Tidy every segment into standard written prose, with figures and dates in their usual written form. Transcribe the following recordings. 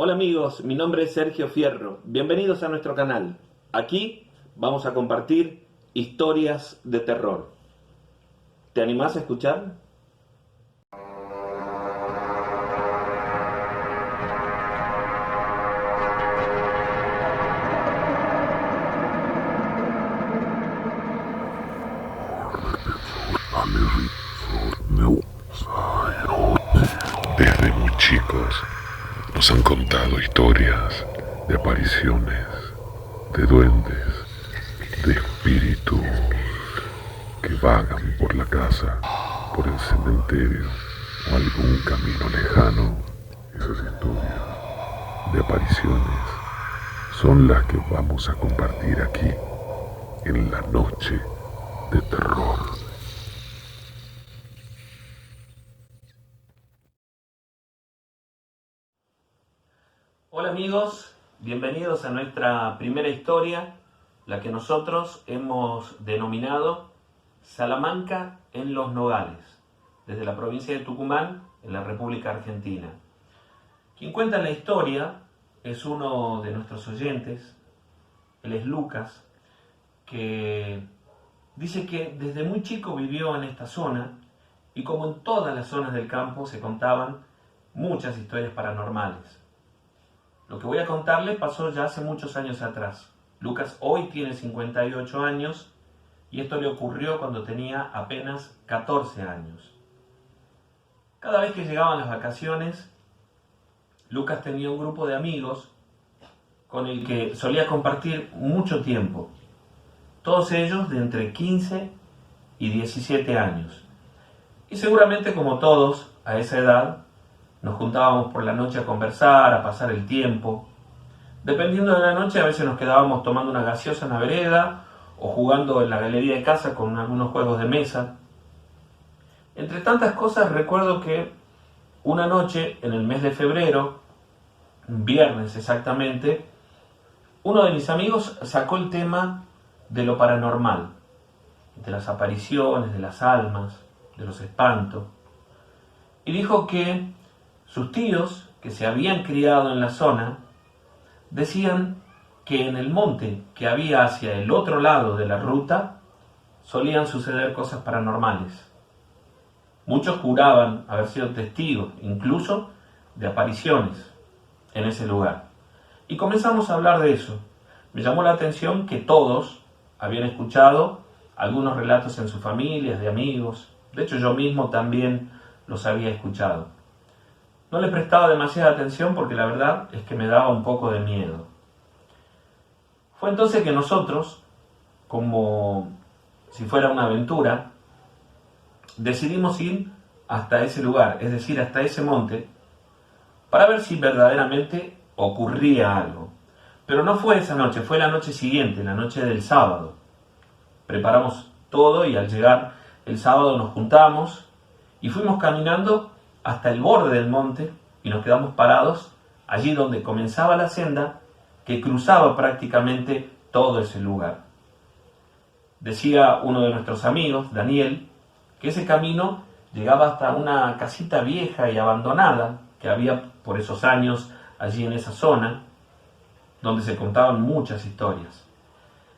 Hola amigos, mi nombre es Sergio Fierro. Bienvenidos a nuestro canal. Aquí vamos a compartir historias de terror. ¿Te animás a escuchar? Desde muy chicos nos han contado historias de apariciones, de duendes, de espíritus que vagan por la casa, por el cementerio o algún camino lejano. Esas historias de apariciones son las que vamos a compartir aquí en la noche de terror. Hola amigos, bienvenidos a nuestra primera historia, la que nosotros hemos denominado Salamanca en los Nogales, desde la provincia de Tucumán, en la República Argentina. Quien cuenta la historia es uno de nuestros oyentes, él es Lucas, que dice que desde muy chico vivió en esta zona y como en todas las zonas del campo se contaban muchas historias paranormales. Lo que voy a contarle pasó ya hace muchos años atrás. Lucas hoy tiene 58 años y esto le ocurrió cuando tenía apenas 14 años. Cada vez que llegaban las vacaciones, Lucas tenía un grupo de amigos con el que solía compartir mucho tiempo. Todos ellos de entre 15 y 17 años. Y seguramente como todos a esa edad, nos juntábamos por la noche a conversar, a pasar el tiempo. Dependiendo de la noche, a veces nos quedábamos tomando una gaseosa en la vereda o jugando en la galería de casa con algunos juegos de mesa. Entre tantas cosas, recuerdo que una noche, en el mes de febrero, un viernes exactamente, uno de mis amigos sacó el tema de lo paranormal, de las apariciones, de las almas, de los espantos, y dijo que sus tíos, que se habían criado en la zona, decían que en el monte que había hacia el otro lado de la ruta solían suceder cosas paranormales. Muchos juraban haber sido testigos, incluso de apariciones en ese lugar. Y comenzamos a hablar de eso. Me llamó la atención que todos habían escuchado algunos relatos en sus familias, de amigos. De hecho, yo mismo también los había escuchado. No le prestaba demasiada atención porque la verdad es que me daba un poco de miedo. Fue entonces que nosotros, como si fuera una aventura, decidimos ir hasta ese lugar, es decir, hasta ese monte, para ver si verdaderamente ocurría algo. Pero no fue esa noche, fue la noche siguiente, la noche del sábado. Preparamos todo y al llegar el sábado nos juntamos y fuimos caminando hasta el borde del monte y nos quedamos parados allí donde comenzaba la senda que cruzaba prácticamente todo ese lugar. Decía uno de nuestros amigos, Daniel, que ese camino llegaba hasta una casita vieja y abandonada que había por esos años allí en esa zona, donde se contaban muchas historias.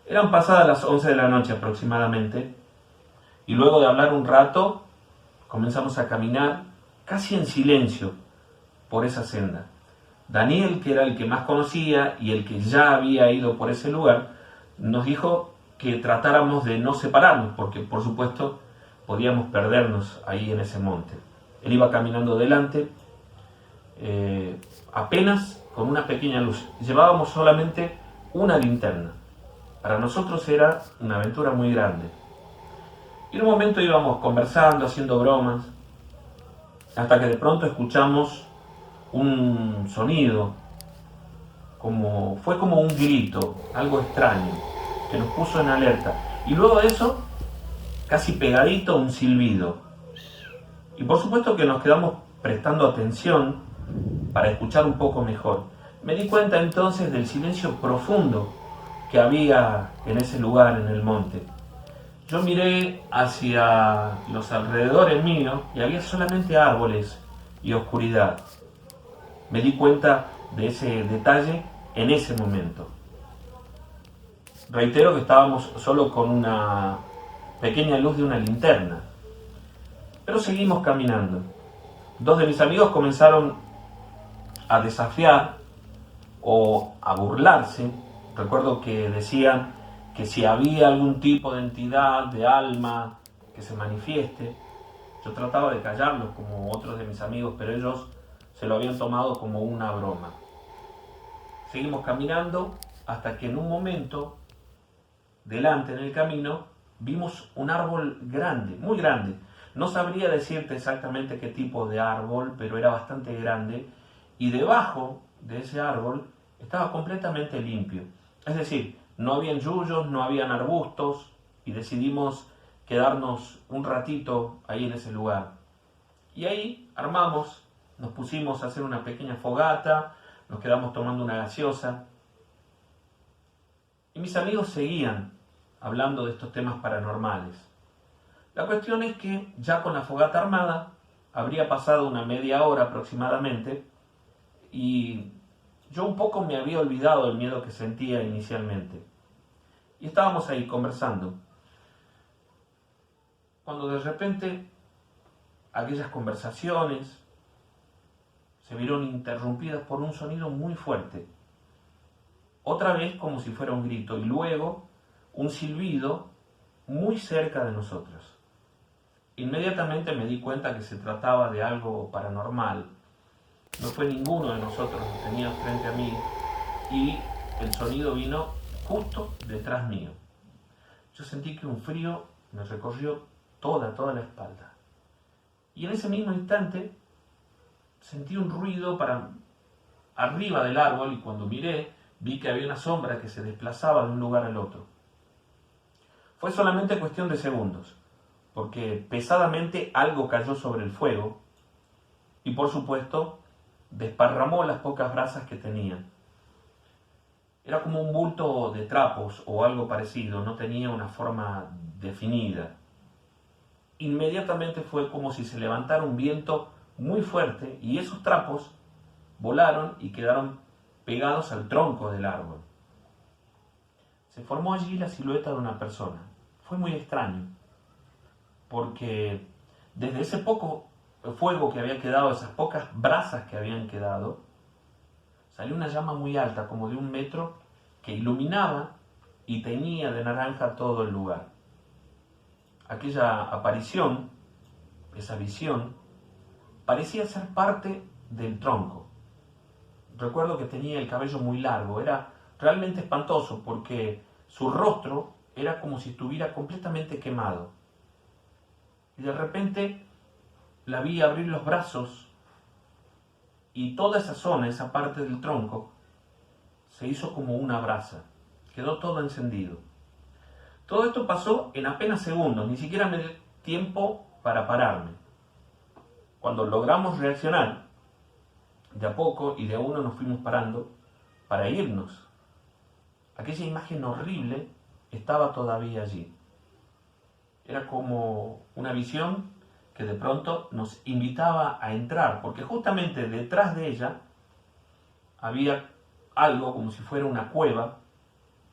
Eran pasadas las 11 de la noche aproximadamente, y luego de hablar un rato, comenzamos a caminar casi en silencio por esa senda. Daniel, que era el que más conocía y el que ya había ido por ese lugar, nos dijo que tratáramos de no separarnos, porque por supuesto podíamos perdernos ahí en ese monte. Él iba caminando delante, apenas con una pequeña luz. Llevábamos solamente una linterna. Para nosotros era una aventura muy grande. Y en un momento íbamos conversando, haciendo bromas, hasta que de pronto escuchamos un sonido, fue como un grito, algo extraño, que nos puso en alerta. Y luego de eso, casi pegadito, un silbido. Y por supuesto que nos quedamos prestando atención para escuchar un poco mejor. Me di cuenta entonces del silencio profundo que había en ese lugar, en el monte. Yo miré hacia los alrededores míos y había solamente árboles y oscuridad. Me di cuenta de ese detalle en ese momento. Reitero que estábamos solo con una pequeña luz de una linterna, pero seguimos caminando. Dos de mis amigos comenzaron a desafiar o a burlarse. Recuerdo que decían que si había algún tipo de entidad, de alma que se manifieste. Yo trataba de callarlos como otros de mis amigos, pero ellos se lo habían tomado como una broma. Seguimos caminando hasta que en un momento, delante en el camino, vimos un árbol grande, muy grande. No sabría decirte exactamente qué tipo de árbol, pero era bastante grande, y debajo de ese árbol estaba completamente limpio. Es decir, no habían yuyos, no habían arbustos, y decidimos quedarnos un ratito ahí en ese lugar. Y ahí armamos, nos pusimos a hacer una pequeña fogata, nos quedamos tomando una gaseosa, y mis amigos seguían hablando de estos temas paranormales. La cuestión es que ya con la fogata armada, habría pasado una media hora aproximadamente, y yo un poco me había olvidado del miedo que sentía inicialmente. Y estábamos ahí conversando, cuando de repente aquellas conversaciones se vieron interrumpidas por un sonido muy fuerte. Otra vez como si fuera un grito, y luego un silbido muy cerca de nosotros. Inmediatamente me di cuenta que se trataba de algo paranormal. No fue ninguno de nosotros, lo tenía frente a mí, y el sonido vino justo detrás mío. Yo sentí que un frío me recorrió toda la espalda. Y en ese mismo instante sentí un ruido para arriba del árbol, y cuando miré vi que había una sombra que se desplazaba de un lugar al otro. Fue solamente cuestión de segundos, porque pesadamente algo cayó sobre el fuego y por supuesto desparramó las pocas brasas que tenía. Era como un bulto de trapos o algo parecido, no tenía una forma definida. Inmediatamente fue como si se levantara un viento muy fuerte y esos trapos volaron y quedaron pegados al tronco del árbol. Se formó allí la silueta de una persona. Fue muy extraño, porque desde ese poco fuego que había quedado, esas pocas brasas que habían quedado, salió una llama muy alta, como de 1 metro, que iluminaba y teñía de naranja todo el lugar. Aquella aparición, esa visión, parecía ser parte del tronco. Recuerdo que tenía el cabello muy largo, era realmente espantoso porque su rostro era como si estuviera completamente quemado. Y de repente la vi abrir los brazos y toda esa zona, esa parte del tronco, se hizo como una brasa. Quedó todo encendido. Todo esto pasó en apenas segundos, ni siquiera me dio tiempo para pararme. Cuando logramos reaccionar, de a poco y de a uno nos fuimos parando para irnos. Aquella imagen horrible estaba todavía allí. Era como una visión que de pronto nos invitaba a entrar, porque justamente detrás de ella había algo como si fuera una cueva,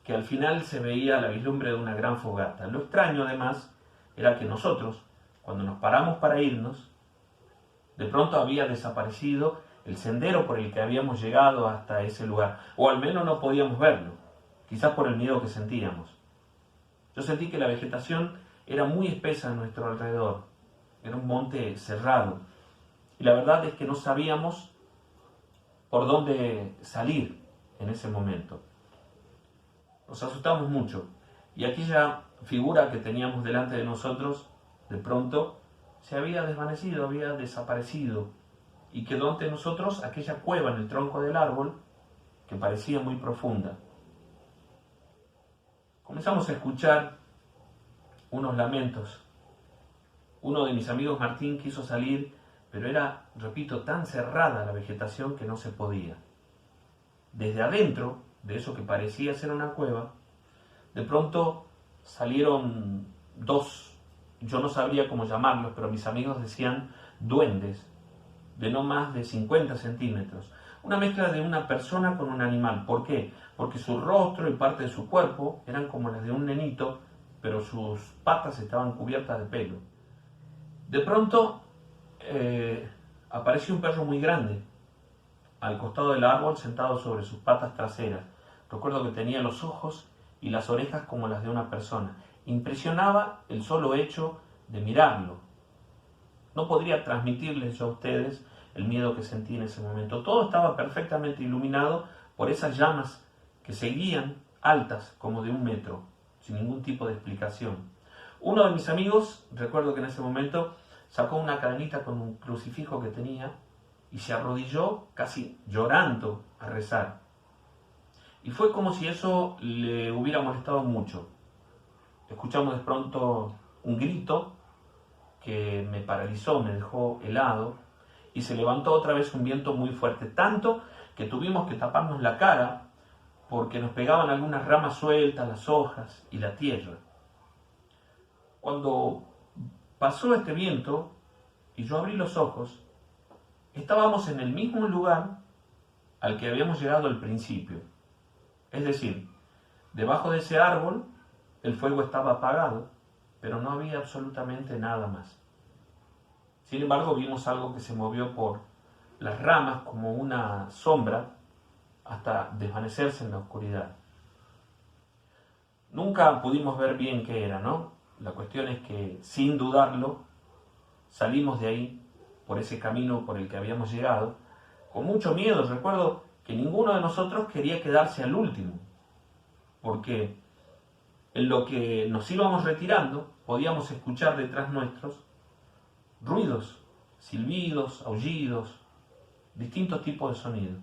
que al final se veía la vislumbre de una gran fogata. Lo extraño además era que nosotros, cuando nos paramos para irnos, de pronto había desaparecido el sendero por el que habíamos llegado hasta ese lugar, o al menos no podíamos verlo, quizás por el miedo que sentíamos. Yo sentí que la vegetación era muy espesa a nuestro alrededor, era un monte cerrado, y la verdad es que no sabíamos por dónde salir en ese momento. Nos asustamos mucho, y aquella figura que teníamos delante de nosotros, de pronto, se había desvanecido, había desaparecido, y quedó ante nosotros aquella cueva en el tronco del árbol que parecía muy profunda. Comenzamos a escuchar unos lamentos. Uno de mis amigos, Martín, quiso salir, pero era, repito, tan cerrada la vegetación que no se podía. Desde adentro de eso que parecía ser una cueva, de pronto salieron 2, yo no sabría cómo llamarlos, pero mis amigos decían duendes, de no más de 50 centímetros, una mezcla de una persona con un animal. ¿Por qué? Porque su rostro y parte de su cuerpo eran como las de un nenito, pero sus patas estaban cubiertas de pelo. De pronto apareció un perro muy grande al costado del árbol, sentado sobre sus patas traseras. Recuerdo que tenía los ojos y las orejas como las de una persona. Impresionaba el solo hecho de mirarlo. No podría transmitirles yo a ustedes el miedo que sentí en ese momento. Todo estaba perfectamente iluminado por esas llamas que seguían altas como de 1 metro, sin ningún tipo de explicación. Uno de mis amigos, recuerdo que en ese momento, sacó una cadenita con un crucifijo que tenía y se arrodilló casi llorando a rezar. Y fue como si eso le hubiera molestado mucho. Escuchamos de pronto un grito que me paralizó, me dejó helado, y se levantó otra vez un viento muy fuerte, tanto que tuvimos que taparnos la cara porque nos pegaban algunas ramas sueltas, las hojas y la tierra. Cuando pasó este viento y yo abrí los ojos, estábamos en el mismo lugar al que habíamos llegado al principio. Es decir, debajo de ese árbol el fuego estaba apagado, pero no había absolutamente nada más. Sin embargo, vimos algo que se movió por las ramas como una sombra hasta desvanecerse en la oscuridad. Nunca pudimos ver bien qué era, ¿no? La cuestión es que, sin dudarlo, salimos de ahí, por ese camino por el que habíamos llegado, con mucho miedo. Recuerdo que ninguno de nosotros quería quedarse al último, porque en lo que nos íbamos retirando podíamos escuchar detrás nuestros ruidos, silbidos, aullidos, distintos tipos de sonidos.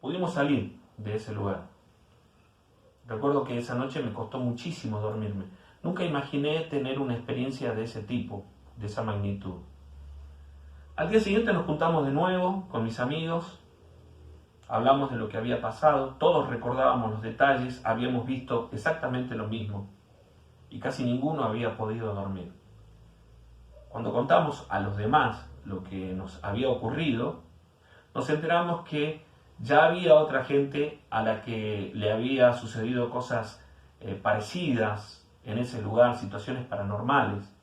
Pudimos salir de ese lugar. Recuerdo que esa noche me costó muchísimo dormirme. Nunca imaginé tener una experiencia de ese tipo, de esa magnitud. Al día siguiente nos juntamos de nuevo con mis amigos, hablamos de lo que había pasado, todos recordábamos los detalles, habíamos visto exactamente lo mismo y casi ninguno había podido dormir. Cuando contamos a los demás lo que nos había ocurrido, nos enteramos que ya había otra gente a la que le había sucedido cosas parecidas en ese lugar, situaciones paranormales,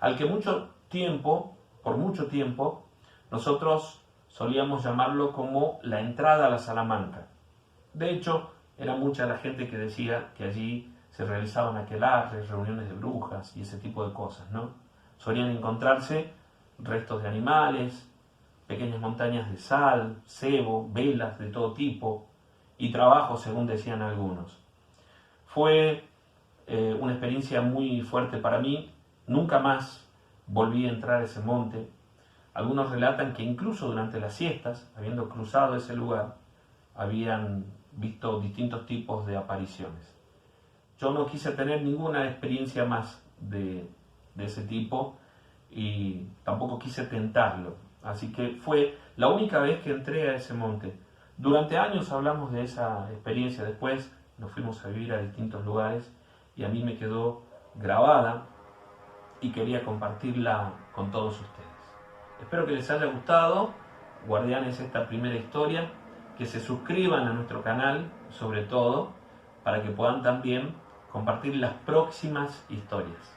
al que por mucho tiempo, nosotros solíamos llamarlo como la entrada a la Salamanca. De hecho, era mucha la gente que decía que allí se realizaban aquelarres, reuniones de brujas y ese tipo de cosas, ¿no? Solían encontrarse restos de animales, pequeñas montañas de sal, cebo, velas de todo tipo y trabajos, según decían algunos. Fue una experiencia muy fuerte para mí. Nunca más volví a entrar a ese monte. Algunos relatan que incluso durante las siestas, habiendo cruzado ese lugar, habían visto distintos tipos de apariciones. Yo no quise tener ninguna experiencia más de ese tipo y tampoco quise tentarlo. Así que fue la única vez que entré a ese monte. Durante años hablamos de esa experiencia, después nos fuimos a vivir a distintos lugares y a mí me quedó grabada y quería compartirla con todos ustedes. Espero que les haya gustado, guardianes, esta primera historia, que se suscriban a nuestro canal, sobre todo, para que puedan también compartir las próximas historias.